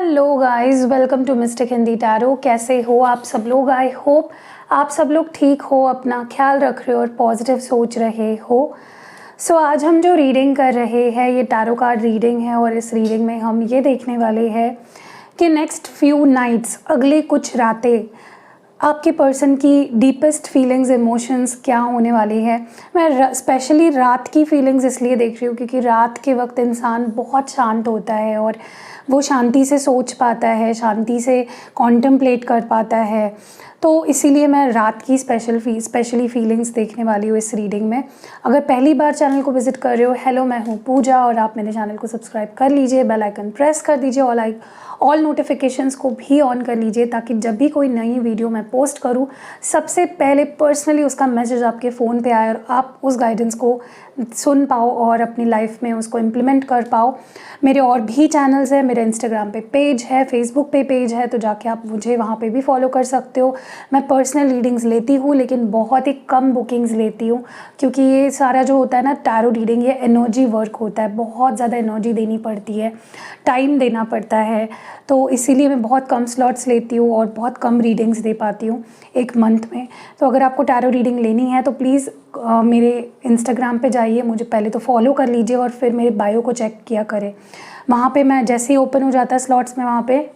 Hello guys, welcome to mystic Hindi tarot. कैसे हो आप सब लोग? आई होप आप सब लोग ठीक हो, अपना ख्याल रख रहे हो और पॉजिटिव सोच रहे हो। आज हम जो रीडिंग कर रहे हैं ये टैरो कार्ड रीडिंग है और इस रीडिंग में हम ये देखने वाले हैं कि नेक्स्ट फ्यू नाइट्स, अगले कुछ रातें, आपके पर्सन की डीपेस्ट फीलिंग्स, इमोशंस क्या होने वाली है। मैं स्पेशली रात की फीलिंग्स इसलिए देख रही हूँ क्योंकि रात के वक्त इंसान बहुत शांत होता है और वो शांति से सोच पाता है, शांति से कॉन्टम्पलेट कर पाता है। तो इसीलिए मैं रात की स्पेशली फीलिंग्स देखने वाली हूँ इस रीडिंग में। अगर पहली बार चैनल को विजिट कर रहे हो, हेलो, मैं हूँ पूजा और आप मेरे चैनल को सब्सक्राइब कर लीजिए, बेल आइकन प्रेस कर दीजिए, ऑल नोटिफिकेशंस को भी ऑन कर लीजिए ताकि जब भी कोई नई वीडियो मैं पोस्ट करूँ सबसे पहले पर्सनली उसका मैसेज आपके फ़ोन पे आए और आप उस गाइडेंस को सुन पाओ और अपनी लाइफ में उसको इम्प्लीमेंट कर पाओ। मेरे और भी चैनल्स हैं, मेरे इंस्टाग्राम पे पेज है, फेसबुक पे पेज है, तो जाके आप मुझे वहाँ पे भी फॉलो कर सकते हो। मैं पर्सनल रीडिंग्स लेती हूँ लेकिन बहुत ही कम बुकिंग्स लेती हूँ क्योंकि ये सारा जो होता है ना टैरो रीडिंग, ये एनर्जी वर्क होता है, बहुत ज़्यादा एनर्जी देनी पड़ती है, टाइम देना पड़ता है। तो इसीलिए मैं बहुत कम स्लॉट्स लेती हूँ और बहुत कम रीडिंग्स दे पाती हूँ एक मंथ में। तो अगर आपको टैरो रीडिंग लेनी है तो प्लीज़ मेरे इंस्टाग्राम पे जाइए, मुझे पहले तो फॉलो कर लीजिए और फिर मेरे बायो को चेक किया करें। वहाँ पे मैं जैसे ही ओपन हो जाता है स्लॉट्स में वहाँ पे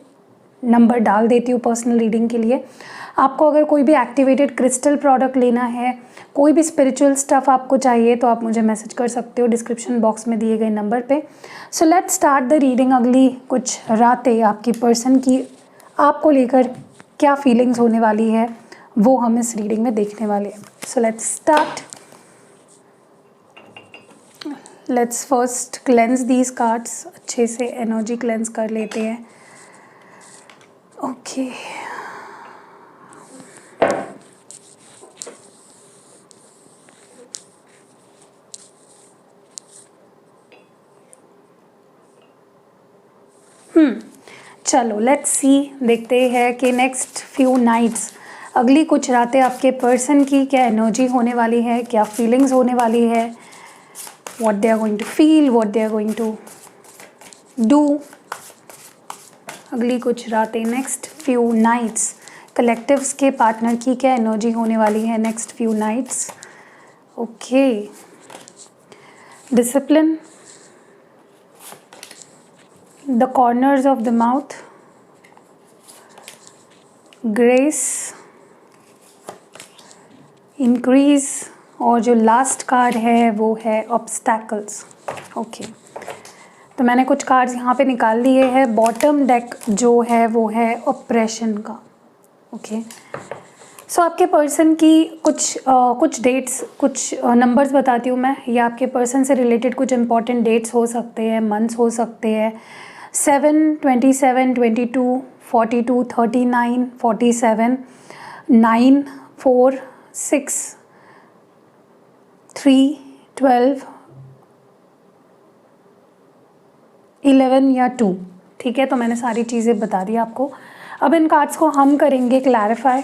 नंबर डाल देती हूँ पर्सनल रीडिंग के लिए। आपको अगर कोई भी एक्टिवेटेड क्रिस्टल प्रोडक्ट लेना है, कोई भी स्पिरिचुअल स्टफ़ आपको चाहिए तो आप मुझे मैसेज कर सकते हो डिस्क्रिप्शन बॉक्स में दिए गए नंबर पे। So let's start the reading. अगली कुछ रातें आपकी पर्सन की आपको लेकर क्या फीलिंग्स होने वाली है वो हम इस रीडिंग में देखने वाले हैं। So let's start. Let's first cleanse these cards, अच्छे से एनर्जी क्लेंस कर लेते हैं। ओके चलो लेट्स सी, देखते हैं कि नेक्स्ट फ्यू नाइट्स, अगली कुछ रातें आपके पर्सन की क्या एनर्जी होने वाली है, क्या फीलिंग्स होने वाली है, what they are going to feel, what they are going to do. अगली कुछ रातें, नेक्स्ट फ्यू नाइट्स, कलेक्टिव्स के पार्टनर की क्या एनर्जी होने वाली है next few nights. Okay, discipline, the corners of the mouth, grace, increase और जो लास्ट कार्ड है वो है ऑब्स्टैकल्स। ओके, तो मैंने कुछ कार्ड्स यहाँ पे निकाल लिए हैं। बॉटम डेक जो है वो है ऑपरेशन का। ओके, सो आपके पर्सन की कुछ डेट्स, कुछ नंबर्स बताती हूँ मैं। ये आपके पर्सन से रिलेटेड कुछ इंपॉर्टेंट डेट्स हो सकते हैं, मंथ्स हो सकते हैं। 7, 27, 22, 42, 39, 47, 9, 4, 6, 3, 12, 11 या 2। ठीक है, तो मैंने सारी चीज़ें बता दी आपको। अब इन कार्ड्स को हम करेंगे clarify.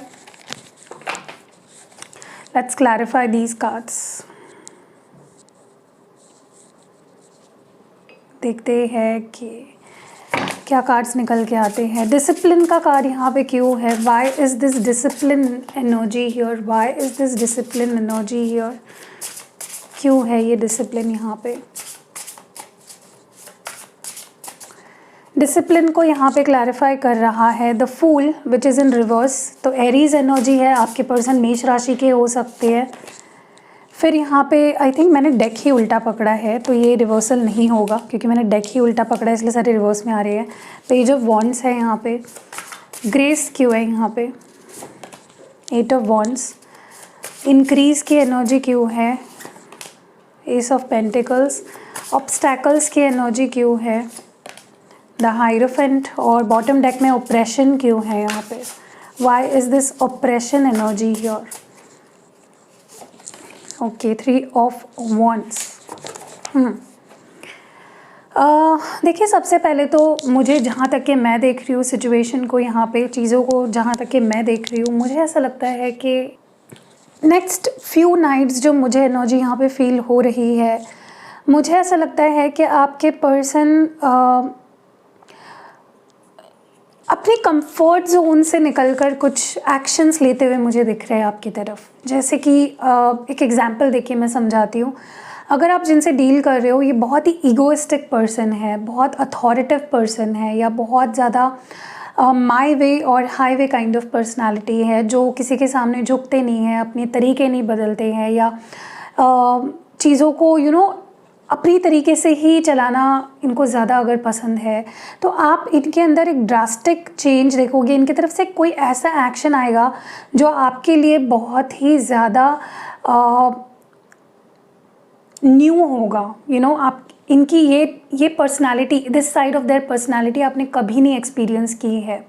Let's clarify these cards. देखते हैं कि क्या कार्ड्स निकल के आते हैं। डिसिप्लिन का कार्ड यहाँ पे क्यों है? Why is this discipline energy here? Why is this discipline energy here? क्यों है ये डिसिप्लिन यहाँ पे? डिसिप्लिन को यहाँ पे क्लैरिफाई कर रहा है the fool which is in reverse. तो एरीज एनर्जी है, आपके पर्सन मेष राशि के हो सकते हैं। फिर यहाँ पे आई थिंक मैंने डेक ही उल्टा पकड़ा है तो ये रिवर्सल नहीं होगा क्योंकि मैंने डेक ही उल्टा पकड़ा है इसलिए सारे रिवर्स में आ रहे हैं। पेज ऑफ वॉन्ड्स है यहाँ पे, ग्रेस क्यों है यहाँ पे, 8 ऑफ वॉन्ड्स, इंक्रीज की एनर्जी क्यों है, एस ऑफ पेंटिकल्स, ऑब्स्टैकल्स की एनर्जी क्यों है, द हाइरोफेंट, और बॉटम डेक में ऑपरेशन क्यों है यहाँ पे? Why is this operation energy here? Okay, 3 of wands. देखिए, सबसे पहले तो मुझे जहाँ तक कि मैं देख रही हूँ सिचुएशन को, यहाँ पे चीज़ों को जहाँ तक कि मैं देख रही हूँ, मुझे ऐसा लगता है कि नेक्स्ट फ्यू नाइट्स जो मुझे एनर्जी यहाँ पे फील हो रही है, मुझे ऐसा लगता है कि आपके पर्सन अपने कंफर्ट जोन से निकलकर कुछ एक्शंस लेते हुए मुझे दिख रहे हैं आपकी तरफ। जैसे कि एक एग्जांपल देखिए मैं समझाती हूँ। अगर आप जिनसे डील कर रहे हो ये बहुत ही ईगोइस्टिक पर्सन है, बहुत अथॉरिटिव पर्सन है, या बहुत ज़्यादा माय वे और high way kind of personality है, जो किसी के सामने झुकते नहीं हैं, अपने तरीके नहीं बदलते हैं, या चीज़ों को अपनी तरीके से ही चलाना इनको ज़्यादा अगर पसंद है, तो आप इनके अंदर एक ड्रास्टिक चेंज देखोगे। इनकी तरफ से कोई ऐसा एक्शन आएगा जो आपके लिए बहुत ही ज़्यादा न्यू होगा। आप इनकी ये personality, this side of their personality आपने कभी नहीं एक्सपीरियंस की है।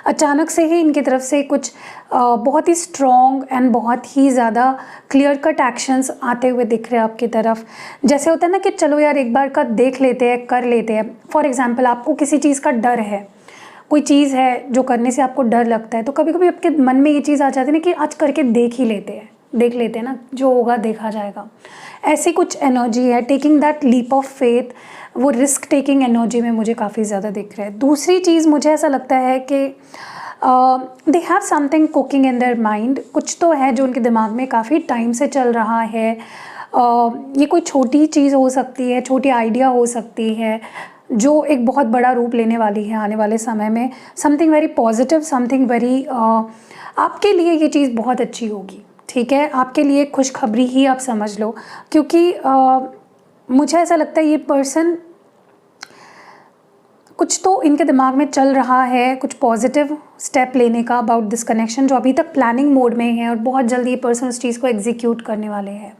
अचानक से ही इनकी तरफ से कुछ बहुत ही स्ट्रॉन्ग एंड बहुत ही ज़्यादा क्लियर कट एक्शंस आते हुए दिख रहे हैं आपकी तरफ। जैसे होता है ना कि चलो यार एक बार का देख लेते हैं, कर लेते हैं। फॉर एग्जांपल आपको किसी चीज़ का डर है, कोई चीज़ है जो करने से आपको डर लगता है, तो कभी कभी आपके मन में ये चीज़ आ जाती है ना कि आज करके देख लेते हैं ना, जो होगा देखा जाएगा। ऐसी कुछ एनर्जी है, taking that leap of faith, वो रिस्क टेकिंग एनर्जी में मुझे काफ़ी ज़्यादा दिख रहा है। दूसरी चीज़ मुझे ऐसा लगता है कि they have something cooking in their mind. कुछ तो है जो उनके दिमाग में काफ़ी टाइम से चल रहा है। ये कोई छोटी चीज़ हो सकती है, छोटी आइडिया हो सकती है, जो एक बहुत बड़ा रूप लेने वाली है आने वाले समय में। Something very positive, something very आपके लिए ये चीज़ बहुत अच्छी होगी। ठीक है, आपके लिए खुशखबरी ही आप समझ लो, क्योंकि मुझे ऐसा लगता है ये पर्सन, कुछ तो इनके दिमाग में चल रहा है, कुछ पॉजिटिव स्टेप लेने का अबाउट दिस कनेक्शन, जो अभी तक प्लानिंग मोड में है, और बहुत जल्दी ये पर्सन उस चीज़ को एग्जीक्यूट करने वाले हैं।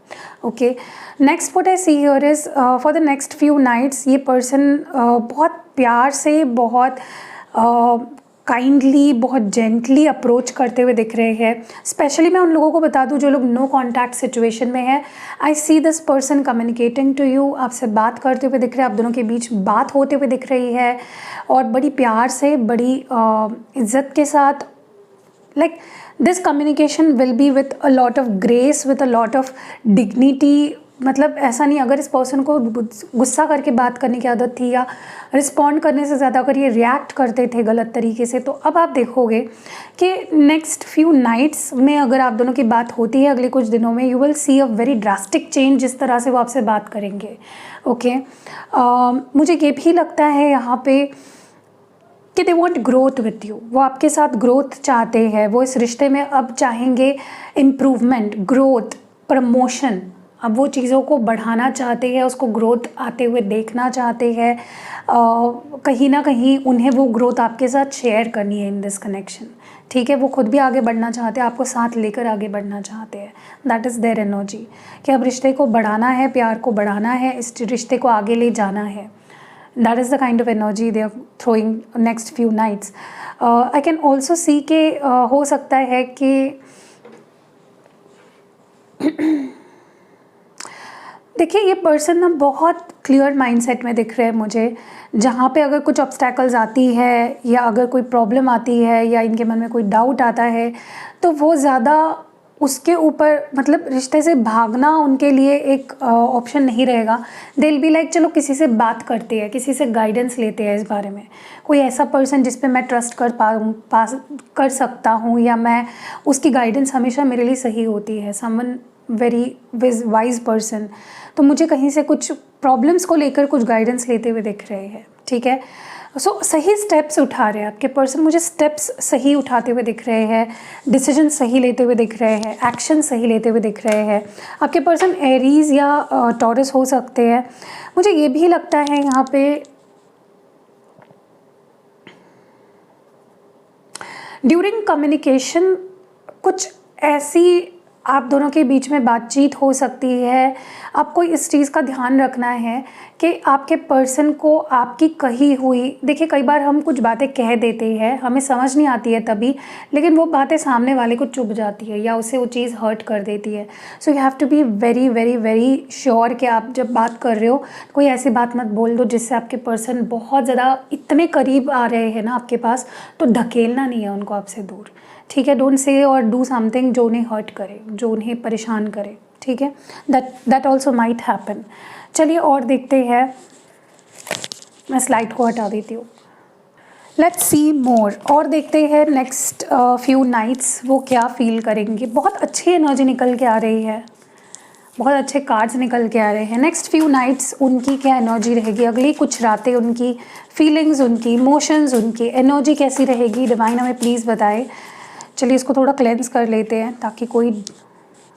Okay, next what I see here is for the next few nights ये पर्सन बहुत प्यार से, बहुत काइंडली, बहुत जेंटली अप्रोच करते हुए दिख रहे हैं। स्पेशली मैं उन लोगों को बता दूं जो लोग नो कॉन्टैक्ट सिचुएशन में है। I see this person communicating to you, आपसे बात करते हुए दिख रहे हैं, आप दोनों के बीच बात होते हुए दिख रही है, और बड़ी प्यार से, बड़ी इज्जत के साथ। Like this communication will be with a lot of grace, with a lot of dignity. मतलब ऐसा नहीं, अगर इस पर्सन को गुस्सा करके बात करने की आदत थी, या रिस्पॉन्ड करने से ज़्यादा अगर ये रिएक्ट करते थे गलत तरीके से, तो अब आप देखोगे कि नेक्स्ट फ्यू नाइट्स में अगर आप दोनों की बात होती है अगले कुछ दिनों में, you will see a very drastic change जिस तरह से वो आपसे बात करेंगे। ओके, मुझे ये भी लगता है यहाँ पे कि they want growth with you. वो आपके साथ ग्रोथ चाहते हैं, वो इस रिश्ते में अब चाहेंगे इम्प्रूवमेंट, ग्रोथ, प्रमोशन। अब वो चीज़ों को बढ़ाना चाहते हैं, उसको ग्रोथ आते हुए देखना चाहते हैं। कहीं ना कहीं उन्हें वो ग्रोथ आपके साथ शेयर करनी है इन दिस कनेक्शन। ठीक है, वो खुद भी आगे बढ़ना चाहते हैं, आपको साथ लेकर आगे बढ़ना चाहते हैं। दैट इज़ देयर एनर्जी कि अब रिश्ते को बढ़ाना है, प्यार को बढ़ाना है, इस रिश्ते को आगे ले जाना है। That is the kind of energy they are throwing next few nights. I can also see कि हो सकता है कि देखिए ये पर्सन ना बहुत क्लियर माइंडसेट में दिख रहे हैं मुझे, जहाँ पे अगर कुछ ऑब्स्टैकल्स आती है, या अगर कोई प्रॉब्लम आती है, या इनके मन में कोई डाउट आता है, तो वो ज़्यादा उसके ऊपर, मतलब रिश्ते से भागना उनके लिए एक ऑप्शन नहीं रहेगा। दे विल बी लाइक चलो किसी से बात करते हैं, किसी से गाइडेंस लेते हैं इस बारे में। कोई ऐसा पर्सन जिस पे मैं ट्रस्ट कर सकता हूँ, या मैं उसकी गाइडेंस हमेशा मेरे लिए सही होती है। Someone very wise person. तो मुझे कहीं से कुछ प्रॉब्लम्स को लेकर कुछ गाइडेंस लेते हुए दिख रहे हैं। ठीक है, सो सही स्टेप्स उठा रहे हैं आपके पर्सन, मुझे स्टेप्स सही उठाते हुए दिख रहे हैं, डिसीजन सही लेते हुए दिख रहे हैं, एक्शन सही लेते हुए दिख रहे हैं। आपके पर्सन एरीज या टॉरस हो सकते हैं। मुझे ये भी लगता है यहाँ पे ड्यूरिंग कम्युनिकेशन कुछ ऐसी आप दोनों के बीच में बातचीत हो सकती है। आपको इस चीज़ का ध्यान रखना है कि आपके पर्सन को आपकी कही हुई, देखिए कई बार हम कुछ बातें कह देते हैं, हमें समझ नहीं आती है तभी, लेकिन वो बातें सामने वाले को चुभ जाती है, या उसे वो चीज़ हर्ट कर देती है। So you have to be very very very sure कि आप जब बात कर रहे हो कोई ऐसी बात मत बोल दो जिससे आपके पर्सन बहुत ज़्यादा इतने करीब आ रहे हैं ना आपके पास, तो ढकेलना नहीं है उनको आपसे दूर। ठीक है, डोंट से और डू समथिंग जो उन्हें हर्ट करे, जो उन्हें परेशान करे। ठीक है, दैट ऑल्सो माइट हैपन। चलिए और देखते हैं, मैं स्लाइड को हटा देती हूँ। लेट्स सी मोर, और देखते हैं नेक्स्ट फ्यू नाइट्स वो क्या फील करेंगे। बहुत अच्छी एनर्जी निकल के आ रही है, बहुत अच्छे कार्ड्स निकल के आ रहे हैं। नेक्स्ट फ्यू नाइट्स उनकी क्या एनर्जी रहेगी, अगली कुछ रातें उनकी फीलिंग्स, उनकी इमोशंस, उनकी एनर्जी कैसी रहेगी, डिवाइन हमें प्लीज़ बताए। चलिए इसको थोड़ा क्लेंस कर लेते हैं ताकि कोई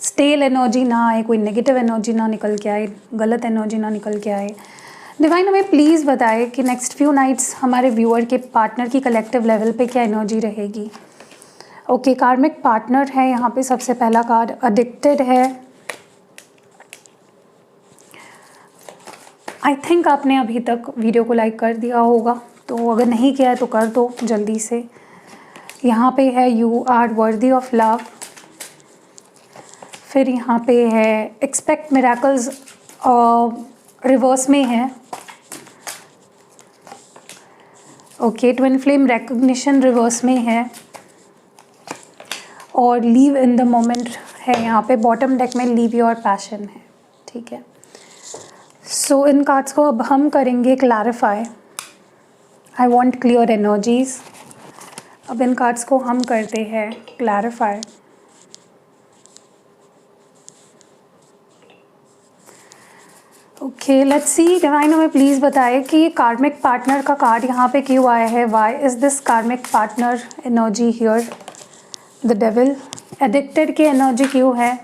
स्टेल एनर्जी ना आए, कोई नेगेटिव एनर्जी ना निकल के आए, गलत एनर्जी ना निकल के आए। डिवाइन हमें प्लीज़ बताए कि नेक्स्ट फ्यू नाइट्स हमारे व्यूअर के पार्टनर की कलेक्टिव लेवल पे क्या एनर्जी रहेगी। ओके, कार्मिक पार्टनर है यहाँ पे सबसे पहला कार्ड, एडिक्टेड है। आई थिंक आपने अभी तक वीडियो को लाइक कर दिया होगा, तो अगर नहीं किया है तो कर दो जल्दी से। यहाँ पे है you are worthy of love. फिर यहाँ पे है एक्सपेक्ट मिरेकल्स, रिवर्स में है। Okay, twin flame recognition reverse में है, और लीव इन द मोमेंट है यहाँ पे। बॉटम डेक में लीव योर पैशन है, ठीक है। सो इन कार्ड्स को अब हम करेंगे clarify. I want clear energies. अब इन कार्ड्स को हम करते हैं clarify. Okay, let's C divine हमें प्लीज़ बताए कि कार्मिक पार्टनर का कार्ड यहाँ पे क्यों आया है। Why is this karmic partner energy here. The devil, addicted की एनर्जी क्यों है।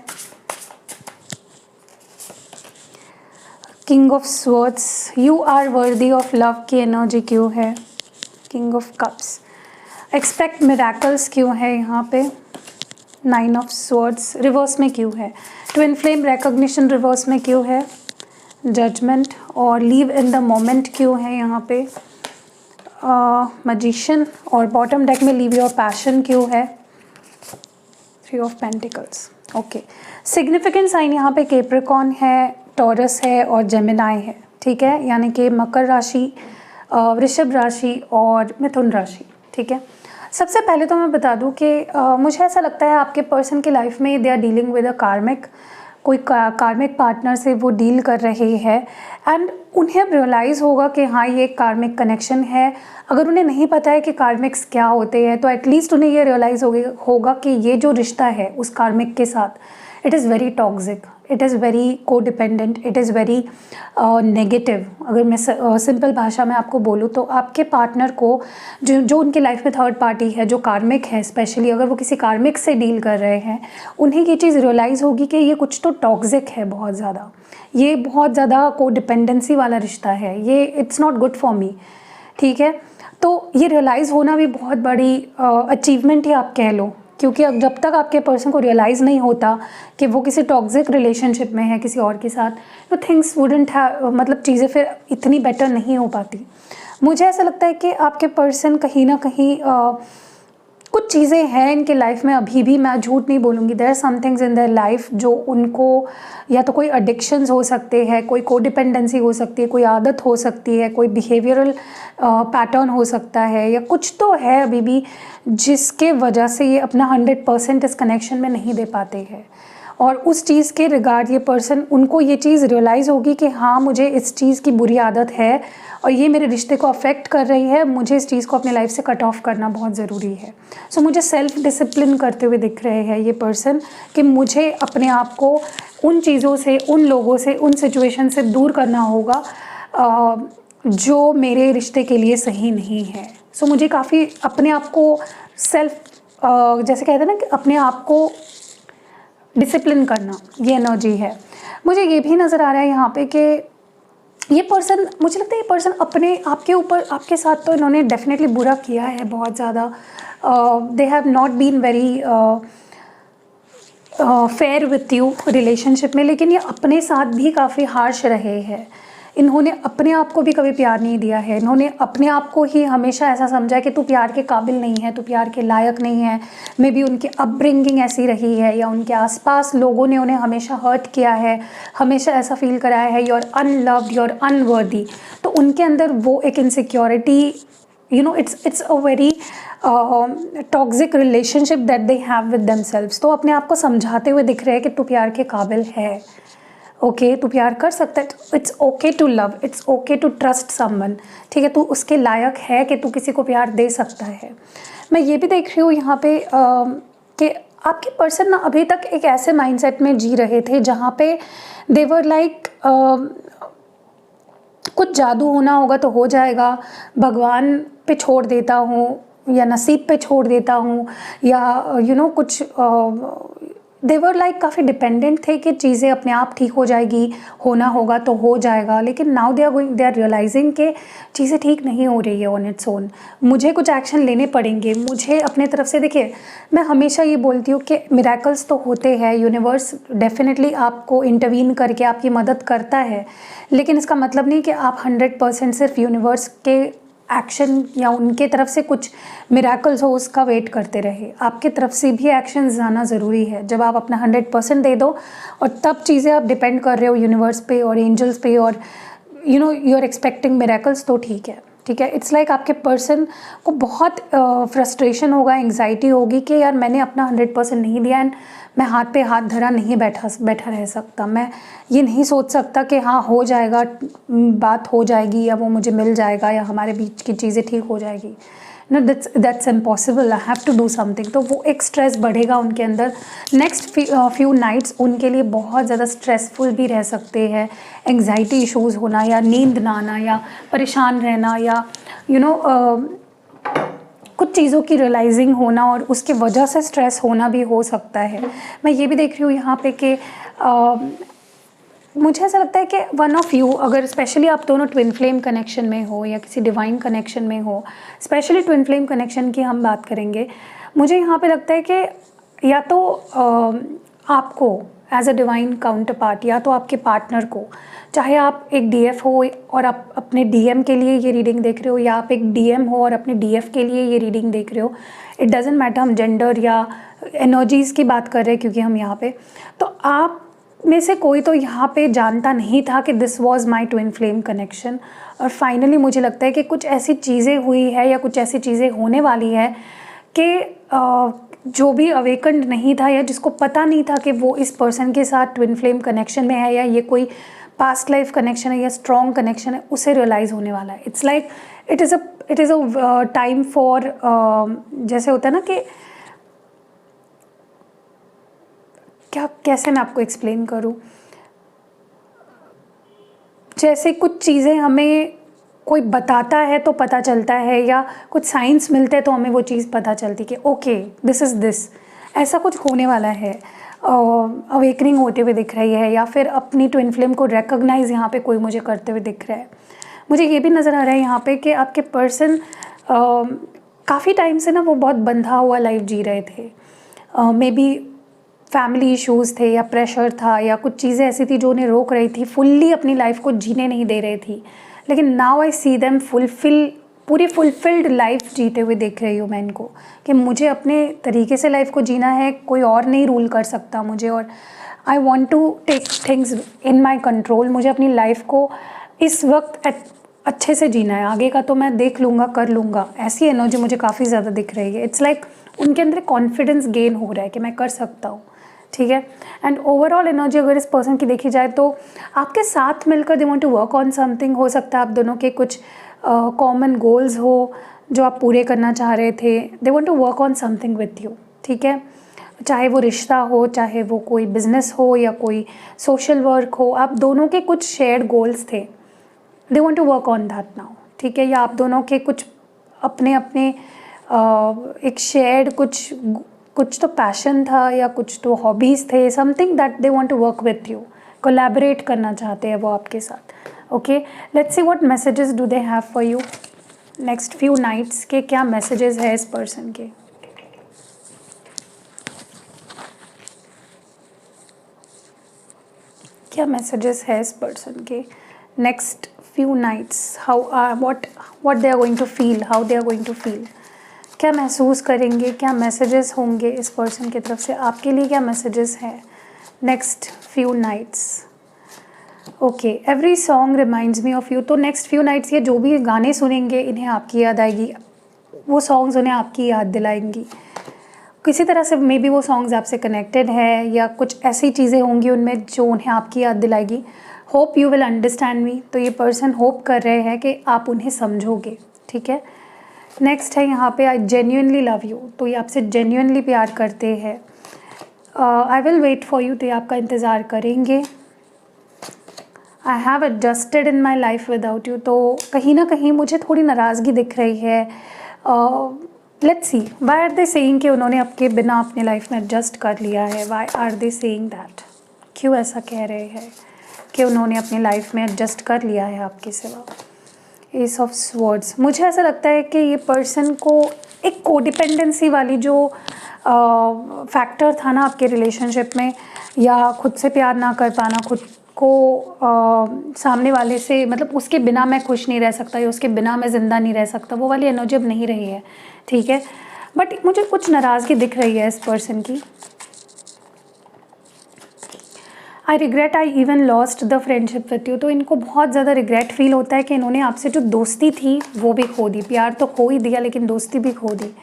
King of swords, you are worthy of love की एनर्जी क्यों है। King of cups, expect miracles क्यों है यहाँ पे। नाइन ऑफ स्वॉर्ड्स रिवर्स में क्यों है। ट्विन फ्लेम रिकॉग्निशन रिवर्स में क्यों है। जजमेंट और लीव इन द मोमेंट क्यों है यहाँ पे। मैजिशियन और बॉटम डेक में लीव योर पैशन क्यों है। Three of pentacles. Okay, significant sign यहाँ पे कैप्रिकॉर्न है, टॉरस है और जेमिनाई है, ठीक है। यानी कि मकर राशि, वृषभ राशि और मिथुन राशि, ठीक है। सबसे पहले तो मैं बता दूं कि मुझे ऐसा लगता है आपके पर्सन की लाइफ में they are dealing with a karmic, कोई कार्मिक पार्टनर से वो डील कर रहे हैं, एंड उन्हें अब रियलाइज़ होगा कि हाँ ये एक कार्मिक कनेक्शन है। अगर उन्हें नहीं पता है कि कार्मिक्स क्या होते हैं तो एटलीस्ट उन्हें ये रियलाइज़ होगा कि ये जो रिश्ता है उस कार्मिक के साथ, it is very toxic, it is very codependent, it is very negative. अगर मैं सिंपल भाषा में आपको बोलूँ तो आपके पार्टनर को जो उनकी लाइफ में थर्ड पार्टी है, जो कार्मिक है, स्पेशली अगर वो किसी कार्मिक से डील कर रहे हैं, उन्हें ये चीज़ रियलाइज़ होगी कि ये कुछ तो टॉक्सिक है बहुत ज़्यादा, ये बहुत ज़्यादा को डिपेंडेंसी वाला रिश्ता है, ये it's not good for me, ठीक है। तो ये रियलाइज़ होना भी बहुत बड़ी अचीवमेंट ही आप कह लो, क्योंकि अब जब तक आपके पर्सन को रियलाइज़ नहीं होता कि वो किसी टॉक्सिक रिलेशनशिप में है किसी और के साथ, तो थिंग्स वुडेंट हैव, मतलब चीज़ें फिर इतनी बेटर नहीं हो पाती। मुझे ऐसा लगता है कि आपके पर्सन कहीं ना कहीं कुछ चीज़ें हैं इनके लाइफ में अभी भी, मैं झूठ नहीं बोलूँगी, there are some things in their life जो उनको या तो कोई एडिक्शंस हो सकते हैं, कोई कोडिपेंडेंसी हो सकती है, कोई आदत हो सकती है, कोई बिहेवियरल पैटर्न हो सकता है, या कुछ तो है अभी भी जिसके वजह से ये अपना 100% इस कनेक्शन में नहीं दे पाते हैं। और उस चीज़ के रिगार्ड ये पर्सन, उनको ये चीज़ रियलाइज़ होगी कि हाँ मुझे इस चीज़ की बुरी आदत है और ये मेरे रिश्ते को अफेक्ट कर रही है, मुझे इस चीज़ को अपने लाइफ से कट ऑफ करना बहुत ज़रूरी है। सो मुझे सेल्फ डिसिप्लिन करते हुए दिख रहे हैं ये पर्सन कि मुझे अपने आप को उन चीज़ों से, उन लोगों से, उन सिचुएशन से दूर करना होगा जो मेरे रिश्ते के लिए सही नहीं है। सो मुझे काफ़ी अपने आप को सेल्फ, जैसे कहते हैं ना कि अपने आप को डिसिप्लिन करना, ये एनर्जी है। मुझे ये भी नज़र आ रहा है यहाँ पे कि ये पर्सन, मुझे लगता है ये पर्सन अपने आपके ऊपर, आपके साथ तो इन्होंने डेफिनेटली बुरा किया है बहुत ज़्यादा। They have not been very fair with you relationship में, लेकिन ये अपने साथ भी काफ़ी हार्श रहे हैं। इन्होंने अपने आप को भी कभी प्यार नहीं दिया है, इन्होंने अपने आप को ही हमेशा ऐसा समझा है कि तू प्यार के काबिल नहीं है, तू प्यार के लायक नहीं है। मे बी उनकी अपब्रिंगिंग ऐसी रही है, या उनके आसपास लोगों ने उन्हें हमेशा हर्ट किया है, हमेशा ऐसा फील कराया है, you are unloved, you are unworthy. तो उनके अंदर वो एक insecurity, you know, it's a very toxic relationship that they have with themselves. तो अपने आप को समझाते हुए दिख रहे हैं कि तू प्यार के काबिल है, ओके तू प्यार कर सकता है, it's okay to love, it's okay to trust someone, ठीक है, तू उसके लायक है कि तू किसी को प्यार दे सकता है। मैं ये भी देख रही हूँ यहाँ पे कि आपके पर्सन ना अभी तक एक ऐसे माइंडसेट में जी रहे थे जहाँ पे देवर लाइक कुछ जादू होना होगा तो हो जाएगा, भगवान पे छोड़ देता हूँ या नसीब पे छोड़ देता हूँ, या कुछ देवर लाइक काफ़ी डिपेंडेंट थे कि चीज़ें अपने आप ठीक हो जाएगी, होना होगा तो हो जाएगा। लेकिन नाउ दे आर रियलाइजिंग कि चीज़ें ठीक नहीं हो रही है ऑन इट्स ओन, मुझे कुछ एक्शन लेने पड़ेंगे। मुझे अपने तरफ से, देखिए मैं हमेशा ये बोलती हूँ कि मिरेकल्स तो होते हैं, यूनिवर्स डेफिनेटली आपको इंटरवीन करके आपकी मदद करता है, लेकिन इसका मतलब नहीं कि आप 100% सिर्फ यूनिवर्स के एक्शन या उनके तरफ से कुछ मिरेकल्स हो उसका वेट करते रहे। आपके तरफ से भी एक्शंस आना ज़रूरी है। जब आप अपना 100% दे दो और तब चीज़ें आप डिपेंड कर रहे हो यूनिवर्स पे और एंजल्स पे और यू आर एक्सपेक्टिंग मिरेकल्स, तो ठीक है, ठीक है। इट्स लाइक आपके पर्सन को बहुत फ्रस्ट्रेशन होगा, एंग्जाइटी होगी कि यार मैंने अपना 100% नहीं दिया एंड मैं हाथ पे हाथ धरा नहीं बैठा रह सकता। मैं ये नहीं सोच सकता कि हाँ हो जाएगा, बात हो जाएगी या वो मुझे मिल जाएगा या हमारे बीच की चीज़ें ठीक हो जाएगी। No, that's impossible, I have to do something. तो वो एक स्ट्रेस बढ़ेगा उनके अंदर। नेक्स्ट फ्यू नाइट्स उनके लिए बहुत ज़्यादा स्ट्रेसफुल भी रह सकते हैं। एंग्जाइटी इशूज़ होना या नींद ना आना या परेशान रहना या कुछ चीज़ों की रियलाइजिंग होना और उसकी वजह से स्ट्रेस होना भी हो सकता है। मैं ये भी देख रही हूँ यहाँ पे कि मुझे ऐसा लगता है कि वन ऑफ यू, अगर स्पेशली आप दोनों ट्विन फ्लेम कनेक्शन में हो या किसी डिवाइन कनेक्शन में हो, स्पेशली ट्विन फ्लेम कनेक्शन की हम बात करेंगे, मुझे यहाँ पे लगता है कि या तो आपको as a divine counterpart या तो आपके पार्टनर को, चाहे आप एक डीएफ हो और आप अपने डीएम के लिए ये रीडिंग देख रहे हो या आप एक डीएम हो और अपने डीएफ के लिए ये रीडिंग देख रहे हो, इट डजेंट मैटर हम जेंडर या एनर्जीज़ की बात कर रहे हैं क्योंकि हम यहाँ पे, तो आप में से कोई तो यहाँ पे जानता नहीं था कि this was my twin flame connection. और फाइनली मुझे लगता है कि कुछ ऐसी चीज़ें हुई है या कुछ ऐसी चीज़ें होने वाली है कि जो भी अवेकन्ड नहीं था या जिसको पता नहीं था कि वो इस पर्सन के साथ ट्विन फ्लेम कनेक्शन में है या ये कोई पास्ट लाइफ कनेक्शन है या स्ट्रॉन्ग कनेक्शन है, उसे रियलाइज़ होने वाला है। It's like it is a time for, जैसे होता है ना कि कैसे मैं आपको एक्सप्लेन करूं, जैसे कुछ चीज़ें हमें कोई बताता है तो पता चलता है या कुछ साइंस मिलते हैं तो हमें वो चीज़ पता चलती कि ओके दिस इज़ दिस, ऐसा कुछ होने वाला है। अवेकनिंग होते हुए दिख रही है या फिर अपनी ट्विन फ्लेम को रिकॉग्नाइज़ यहाँ पे कोई मुझे करते हुए दिख रहा है। मुझे ये भी नज़र आ रहा है यहाँ पे कि आपके पर्सन काफ़ी टाइम से ना वो बहुत बंधा हुआ लाइफ जी रहे थे। मे बी फैमिली इश्यूज़ थे या प्रेशर था या कुछ चीज़ें ऐसी थी जो उन्हें रोक रही थी, फुल्ली अपनी लाइफ को जीने नहीं दे रही थी। लेकिन नाउ आई सी देम पूरी फुलफिल्ड लाइफ जीते हुए देख रही हूँ मैं इनको, कि मुझे अपने तरीके से लाइफ को जीना है, कोई और नहीं रूल कर सकता मुझे, और I want to take things in my control. मुझे अपनी लाइफ को इस वक्त अच्छे से जीना है, आगे का तो मैं देख लूँगा, कर लूँगा। ऐसी एनर्जी मुझे काफ़ी ज़्यादा दिख रही है। इट्स लाइक उनके अंदर कॉन्फिडेंस गेन हो रहा है कि मैं कर सकता हूँ, ठीक है। एंड ओवरऑल एनर्जी अगर इस पर्सन की देखी जाए तो आपके साथ मिलकर they want to work on something. हो सकता है आप दोनों के कुछ कॉमन गोल्स हो जो आप पूरे करना चाह रहे थे, they want to work on something with you, ठीक है। चाहे वो रिश्ता हो, चाहे वो कोई बिजनेस हो या कोई सोशल वर्क हो, आप दोनों के कुछ शेयर्ड गोल्स थे, they want to work on that now, ठीक है। या आप दोनों के कुछ अपने अपने एक शेयर्ड कुछ तो पैशन था या कुछ तो हॉबीज़ थे, something that they want to work with you, collaborate करना चाहते हैं वो आपके साथ। Okay, let's see what messages do they have for you next few nights के। क्या मैसेजेस है इस पर्सन के? क्या मैसेजेस है इस पर्सन के next few nights? What they are going to feel, how they are going to feel, क्या महसूस करेंगे, क्या मैसेजेस होंगे इस पर्सन की तरफ से आपके लिए, क्या मैसेजेस हैं next few nights? Okay, every song reminds me of you. तो नेक्स्ट फ्यू नाइट्स ये जो भी गाने सुनेंगे इन्हें आपकी याद आएगी, वो सॉन्ग्स उन्हें आपकी याद दिलाएंगी। किसी तरह से मे बी वो सॉन्ग्स आपसे कनेक्टेड है या कुछ ऐसी चीज़ें होंगी उनमें जो उन्हें आपकी याद दिलाएगी। Hope you will understand me. तो ये पर्सन होप कर रहे हैं कि आप उन्हें समझोगे, ठीक है। नेक्स्ट है यहाँ पे आई जेन्युइनली लव यू। तो ये आपसे जेन्युइनली प्यार करते हैं। I will wait for you. तो ये आपका इंतज़ार करेंगे। I have adjusted in my life without you. तो कहीं ना कहीं मुझे थोड़ी नाराज़गी दिख रही है। Let's see why are they saying कि उन्होंने आपके बिना अपने लाइफ में एडजस्ट कर लिया है। Why are they saying that, क्यों ऐसा कह रहे हैं कि उन्होंने अपनी लाइफ में एडजस्ट कर लिया है आपके सिवा। S of swords. मुझे ऐसा लगता है कि ये पर्सन को एक कोडिपेंडेंसी वाली जो फैक्टर था ना आपके रिलेशनशिप में, या खुद से प्यार ना कर पाना, खुद को सामने वाले से मतलब उसके बिना मैं खुश नहीं रह सकता या उसके बिना मैं ज़िंदा नहीं रह सकता, वो वाली एनर्जी अब नहीं रही है, ठीक है। बट मुझे कुछ नाराज़गी दिख रही है इस पर्सन की। I regret I even lost the friendship with you. तो इनको बहुत ज़्यादा रिग्रेट फील होता है कि इन्होंने आपसे जो दोस्ती थी वो भी खो दी। प्यार तो खो ही दिया लेकिन दोस्ती भी खो दी।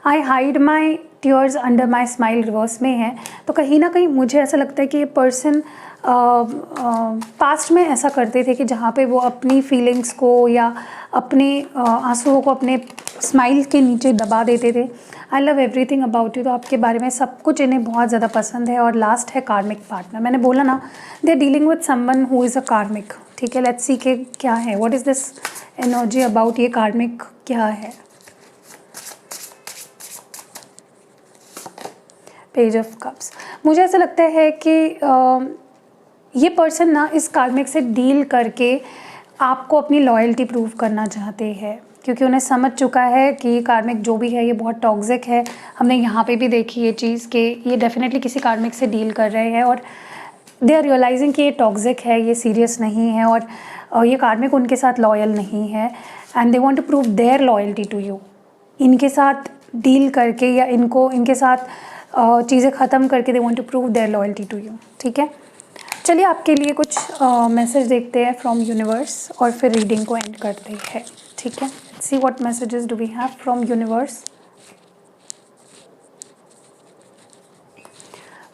I hide my tears under my smile reverse में है। तो कहीं ना कहीं मुझे ऐसा लगता है कि ये पर्सन पास्ट में ऐसा करते थे कि जहाँ पे वो अपनी फीलिंग्स को या अपने आंसुओं को अपने स्माइल के नीचे दबा देते थे। I love everything about you. तो आपके बारे में सब कुछ इन्हें बहुत ज़्यादा पसंद है। और लास्ट है कार्मिक पार्टनर। मैंने बोला ना, they are dealing with someone who is a karmic, ठीक है। लेट्स सी के क्या है, what is this energy about ये कार्मिक क्या है। Page of cups. मुझे ऐसा लगता है कि ये पर्सन ना इस कार्मिक से डील करके आपको अपनी लॉयल्टी प्रूव करना चाहते हैं, क्योंकि उन्हें समझ चुका है कि कार्मिक जो भी है ये बहुत टॉक्सिक है। हमने यहाँ पे भी देखी ये चीज़ कि ये डेफिनेटली किसी कार्मिक से डील कर रहे हैं और दे आर रियलाइजिंग कि ये टॉक्सिक है, ये सीरियस नहीं है और ये कार्मिक उनके साथ लॉयल नहीं है। And they want to prove their loyalty to you. इनके साथ डील करके या इनके साथ चीज़ें ख़त्म करके they want to prove their loyalty to you, ठीक है। चलिए आपके लिए कुछ मैसेज देखते हैं फ्रॉम यूनिवर्स और फिर रीडिंग को एंड करते हैं, ठीक है। See what messages do we have from universe.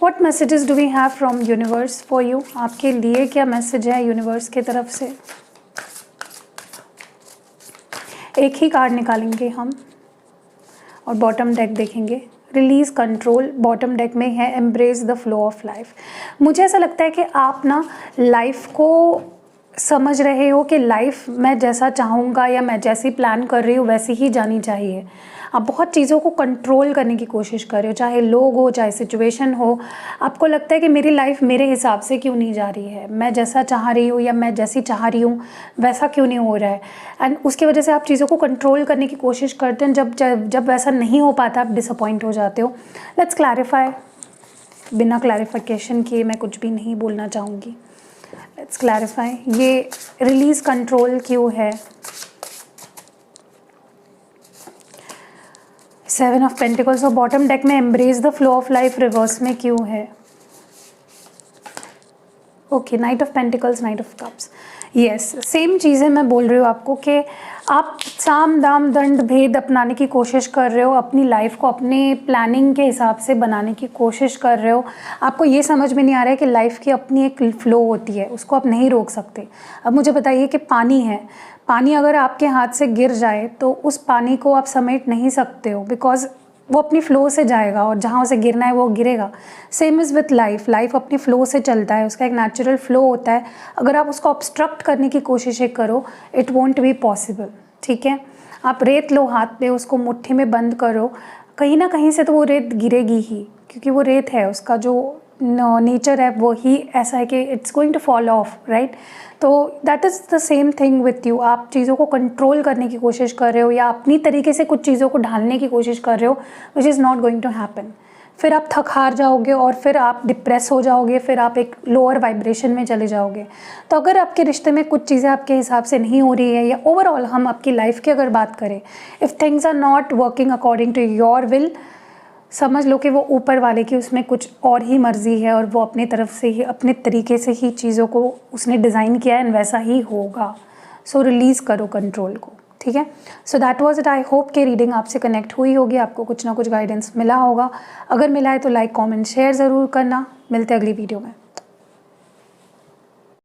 What messages do we have from universe for you. आपके लिए क्या मैसेज है यूनिवर्स की तरफ से। एक ही कार्ड निकालेंगे हम और बॉटम डेक देखेंगे। रिलीज़ कंट्रोल बॉटम डेक में है। Embrace the flow of life. मुझे ऐसा लगता है कि आप ना लाइफ को समझ रहे हो कि लाइफ मैं जैसा चाहूँगा या मैं जैसी प्लान कर रही हूँ वैसी ही जानी चाहिए। आप बहुत चीज़ों को कंट्रोल करने की कोशिश कर रहे हो, चाहे लोग हो चाहे सिचुएशन हो। आपको लगता है कि मेरी लाइफ मेरे हिसाब से क्यों नहीं जा रही है, मैं जैसा चाह रही हूँ या मैं जैसी चाह रही हूँ वैसा क्यों नहीं हो रहा है। एंड उसकी वजह से आप चीज़ों को कंट्रोल करने की कोशिश करते हैं। जब वैसा नहीं हो पाता आप डिसअपॉइंट हो जाते हो। Let's clarify. बिना क्लैरिफिकेशन किए मैं कुछ भी नहीं बोलना चाहूँगी। Let's clarify. ये रिलीज़ कंट्रोल क्यों है। 7 ऑफ पेंटिकल्स और बॉटम डेक में embrace the flow of life reverse में क्यों है। Okay, night of pentacles, night of cups. Yes, same चीज़ें मैं बोल रही हूँ आपको कि आप साम दाम दंड भेद अपनाने की कोशिश कर रहे हो। अपनी लाइफ को अपने प्लानिंग के हिसाब से बनाने की कोशिश कर रहे हो। आपको ये समझ में नहीं आ रहा है कि लाइफ की अपनी एक फ्लो होती है, उसको आप नहीं रोक सकते। अब मुझे बताइए कि पानी है, पानी अगर आपके हाथ से गिर जाए तो उस पानी को आप समेट नहीं सकते हो, बिकॉज वो अपनी फ़्लो से जाएगा और जहाँ उसे गिरना है वो गिरेगा। Same is with life. Life अपनी फ़्लो से चलता है, उसका एक नेचुरल फ़्लो होता है। अगर आप उसको ऑब्स्ट्रक्ट करने की कोशिश करो, इट वोंट बी पॉसिबल, ठीक है। आप रेत लो हाथ में, उसको मुट्ठी में बंद करो, कहीं ना कहीं से तो वो रेत गिरेगी ही, क्योंकि वो रेत है, उसका जो नेचर है वो ही ऐसा है कि it's going to fall off, right. तो that is the same thing with you. आप चीज़ों को कंट्रोल करने की कोशिश कर रहे हो या अपनी तरीके से कुछ चीज़ों को ढालने की कोशिश कर रहे हो, which is not going to happen. फिर आप थक हार जाओगे और फिर आप डिप्रेस हो जाओगे, फिर आप एक लोअर वाइब्रेशन में चले जाओगे। तो अगर आपके रिश्ते में कुछ चीज़ें आपके हिसाब से नहीं हो रही है, या ओवरऑल हम आपकी लाइफ की अगर बात करें, if things are not working according to your will, समझ लो कि वो ऊपर वाले की उसमें कुछ और ही मर्ज़ी है और वो अपनी तरफ से ही अपने तरीके से ही चीज़ों को उसने डिज़ाइन किया है, वैसा ही होगा। सो रिलीज़ करो कंट्रोल को, ठीक है। So that was it. I hope कि रीडिंग आपसे कनेक्ट हुई होगी, आपको कुछ ना कुछ गाइडेंस मिला होगा। अगर मिला है तो लाइक कमेंट शेयर ज़रूर करना। मिलते हैं अगली वीडियो में।